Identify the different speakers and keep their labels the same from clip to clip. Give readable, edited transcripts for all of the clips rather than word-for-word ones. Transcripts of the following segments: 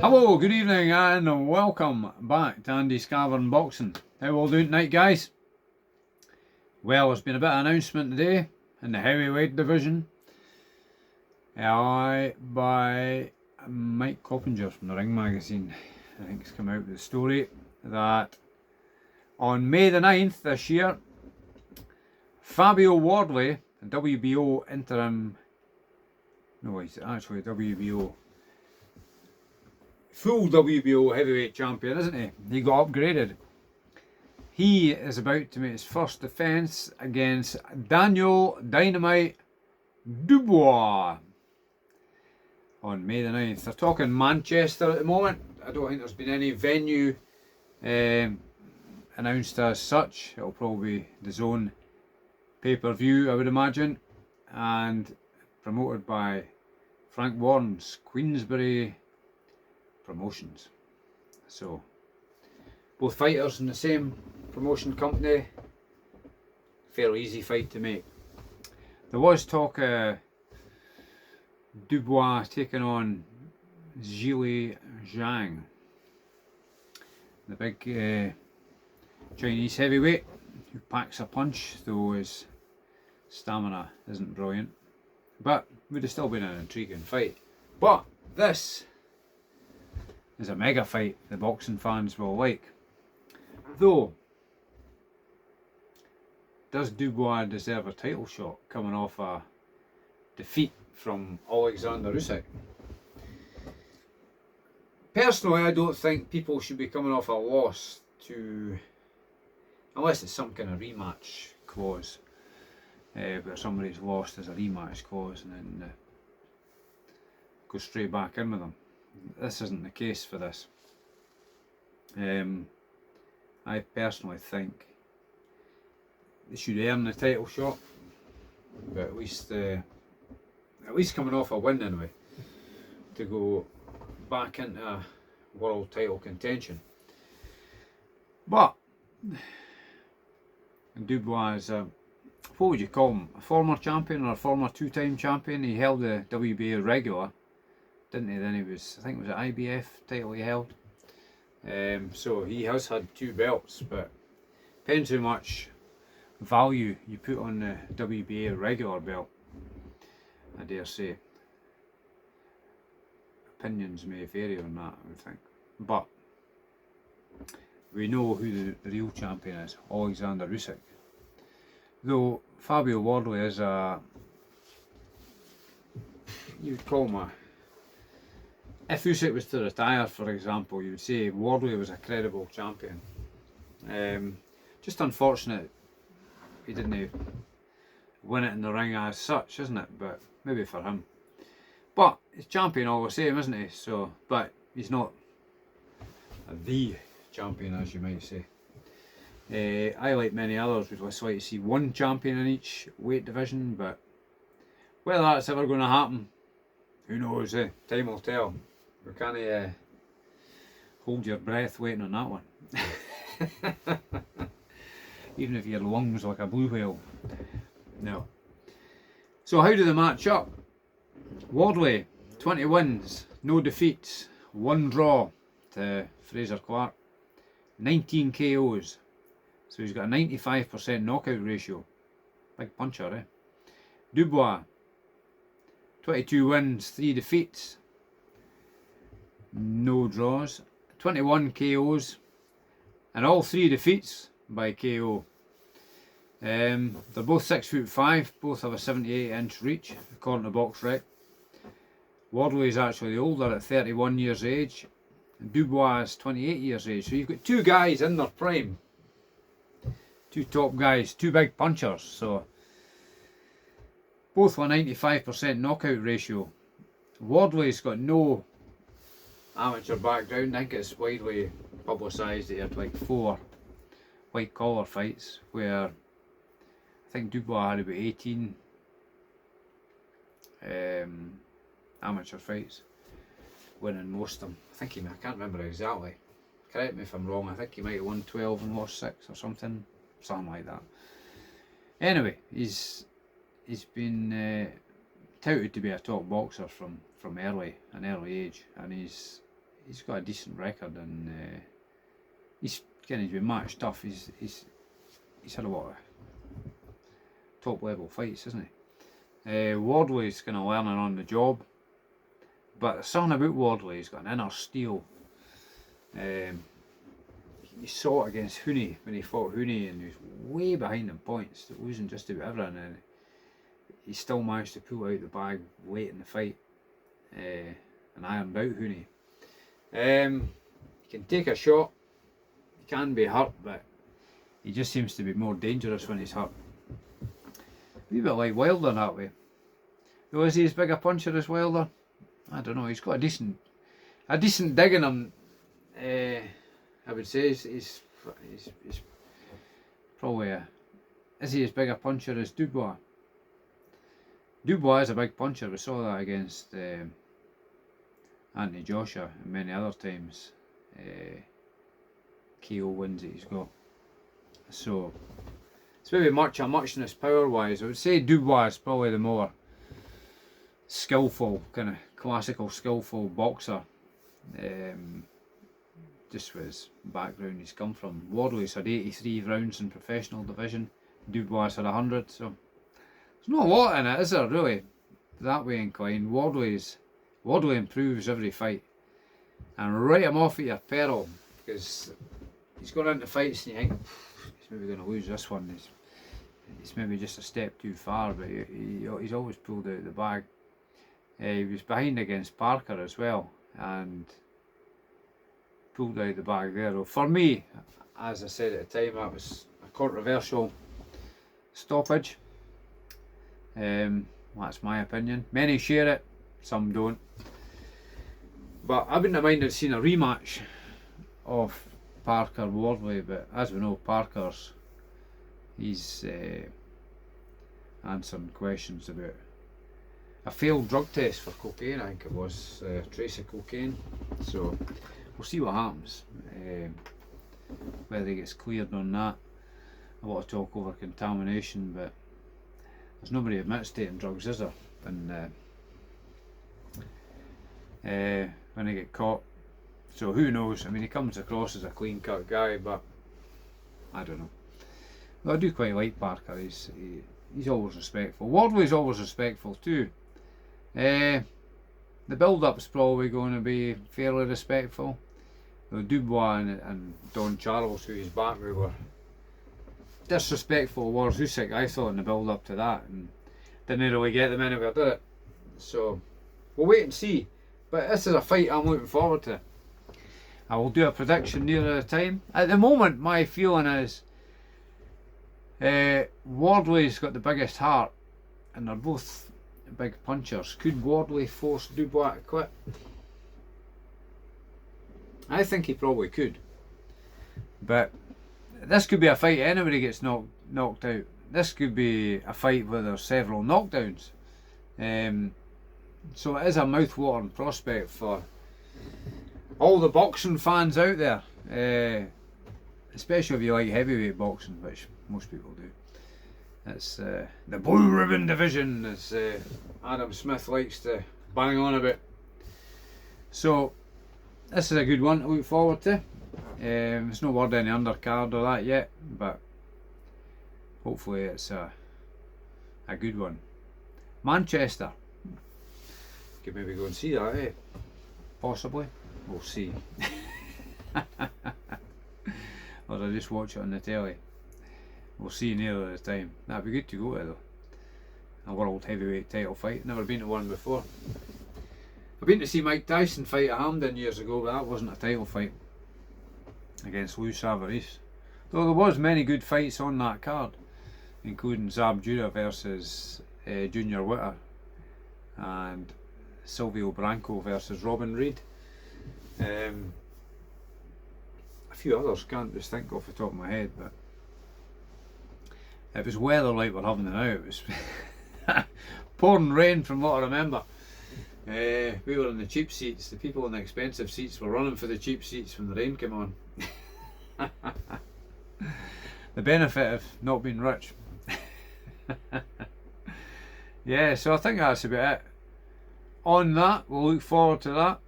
Speaker 1: Hello, good evening and welcome back to Andy's Cavern Boxing. How all doing tonight, guys? Well, there's been a bit of announcement today in the heavyweight division by Mike Coppinger from the Ring Magazine. I think it's come out with the story that on May the 9th this year, Fabio Wardley, the WBO interim, no, he's actually WBO full WBO heavyweight champion, isn't he? He got upgraded. He is about to make his first defence against Daniel Dynamite Dubois on May the 9th. They're talking Manchester at the moment. I don't think there's been any venue announced as such. It'll probably be the Zone pay-per-view, I would imagine, and promoted by Frank Warren's Queensberry Promotions. So both fighters in the same promotion company. Fairly easy fight to make. There was talk Dubois taking on Zhili Zhang, the big Chinese heavyweight who packs a punch, though his stamina isn't brilliant, but would have still been an intriguing fight. But this is a mega fight the boxing fans will like. Though, does Dubois deserve a title shot coming off a defeat from Alexander Usyk? Personally, I don't think people should be coming off a loss to, unless it's some kind of rematch clause, where somebody's lost as a rematch clause and then go straight back in with them. This isn't the case for this. I personally think they should earn the title shot, but at least coming off a win anyway, to go back into world title contention. But Dubois is what would you call him? A former champion or a former two-time champion? He held the WBA regular, didn't he? Then he was, I think it was an IBF title he held. So he has had two belts, but depends how much value you put on the WBA regular belt, I dare say. Opinions may vary on that, I would think. But we know who the real champion is, Alexander Usyk. Though Fabio Wardley is you would call him if Usyk was to retire, for example, you would say Wardley was a credible champion. Just unfortunate he didn't win it in the ring as such, isn't it? But maybe for him. But he's champion all the same, isn't he? So, but he's not the champion, as you might say. I, like many others, would just like to see one champion in each weight division, but whether that's ever going to happen, who knows? Time will tell. We can't hold your breath waiting on that one. Even if your lungs like a blue whale. No. So how do they match up? Wardley, 20 wins, no defeats, 1 draw to Fraser Clark, 19 KOs. So he's got a 95% knockout ratio. Big puncher, eh? Dubois, 22 wins, 3 defeats, no draws, 21 KOs, and all 3 defeats by KO. They're both 6'5", both have a 78-inch reach, according to BoxRec. Wardley is actually older at 31 years age, and Dubois is 28 years age. So you've got two guys in their prime, two top guys, two big punchers. So both with a 95% knockout ratio. Wardley's got no amateur background. I think it's widely publicised that he had like 4 white collar fights, where I think Dubois had about 18 amateur fights, winning most of them. I can't remember exactly. Correct me if I'm wrong. I think he might have won 12 and lost 6 or something like that. Anyway, he's touted to be a top boxer from an early age, and he's he's got a decent record, and he's been matched tough. He's had a lot of top level fights, hasn't he? Wardley's kind of learning on the job, but there's something about Wardley. He's got an inner steel. You saw it against Hooney when he fought Hooney, and he was way behind in points, losing just about everything, and he still managed to pull out the bag late in the fight and ironed out Hooney. He can take a shot, he can be hurt, but he just seems to be more dangerous when he's hurt. A wee bit like Wilder that way. Though is he as big a puncher as Wilder? I don't know, he's got a decent dig in him. I would say he's probably is he as big a puncher as Dubois? Dubois is a big puncher. We saw that against Anthony Joshua and many other times. KO wins that he's got. So it's maybe a muchness power wise. I would say Dubois is probably the more skillful, kind of classical skillful boxer. Just with his background he's come from. Wardley's had 83 rounds in professional division. Dubois had 100, so there's not a lot in it, is there, really? That way inclined. Wardley improves every fight. And write him off at your peril, because he's going into fights and you think, he's maybe going to lose this one. He's maybe just a step too far, but he's always pulled out the bag. He was behind against Parker as well, and pulled out the bag there. Well, for me, as I said at the time, that was a controversial stoppage. That's my opinion. Many share it, some don't. But I wouldn't have minded seeing a rematch of Parker Wardley, but as we know, he's answering questions about a failed drug test for cocaine. I think it was trace of cocaine. So we'll see what happens, whether he gets cleared on that. A lot of talk over contamination, but there's nobody admits taking drugs, is there? And when they get caught, so who knows? I mean, he comes across as a clean-cut guy, but I don't know. Well, I do quite like Parker. He's always respectful. Wardley's always respectful too. The build-up's probably going to be fairly respectful. Dubois and Don Charles, who he's back with, were disrespectful towards Usyk, I thought, in the build-up to that, and didn't really get them anywhere, did it? So we'll wait and see. But this is a fight I'm looking forward to. I will do a prediction nearer the time. At the moment, my feeling is Wardley's got the biggest heart, and they're both big punchers. Could Wardley force Dubois to quit? I think he probably could. But this could be a fight anybody gets knocked out. This could be a fight where there's several knockdowns. So it is a mouth-watering prospect for all the boxing fans out there, especially if you like heavyweight boxing, which most people do. It's the blue ribbon division, as Adam Smith likes to bang on about. So this is a good one to look forward to. There's no word in the undercard or that yet, but hopefully it's a good one. Manchester. Could maybe go and see that, eh? Possibly. We'll see. Or I'll just watch it on the telly. We'll see nearer the time. That'd be good to go to, though. A world heavyweight title fight. Never been to one before. I've been to see Mike Tyson fight at Hampden years ago, but that wasn't a title fight against Lou Savaris. Though there was many good fights on that card, including Zab Judah versus Junior Witter, and Silvio Branco versus Robin Reed. A few others, can't just think off the top of my head, but it was weather like we're having it now. It was pouring rain from what I remember. We were in the cheap seats. The people in the expensive seats were running for the cheap seats when the rain came on. The benefit of not being rich. Yeah, so I think that's about it. On that, we'll look forward to that.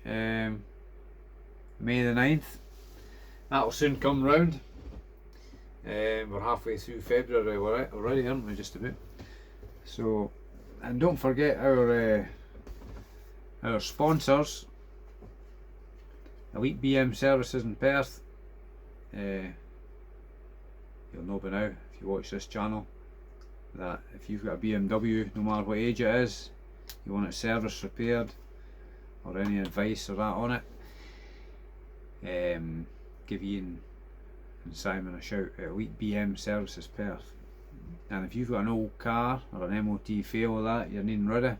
Speaker 1: May the 9th. That'll soon come round. We're halfway through February already, aren't we, just about? So, and don't forget our sponsors, Elite BM Services in Perth. You'll know by now, if you watch this channel, that if you've got a BMW, no matter what age it is, you want it service repaired, or any advice or that on it, give Ian and Simon a shout at Elite BM Services Perth. And if you've got an old car or an MOT fail or that you're needing rid of,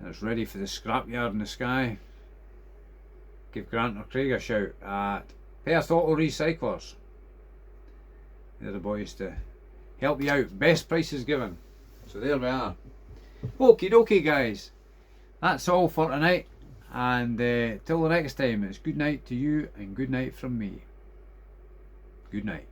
Speaker 1: and it's ready for the scrapyard in the sky, give Grant or Craig a shout at Perth Auto Recyclers. They're the boys to help you out. Best prices given. So there we are. Okie dokie, guys. That's all for tonight. And till the next time, it's good night to you and good night from me. Good night.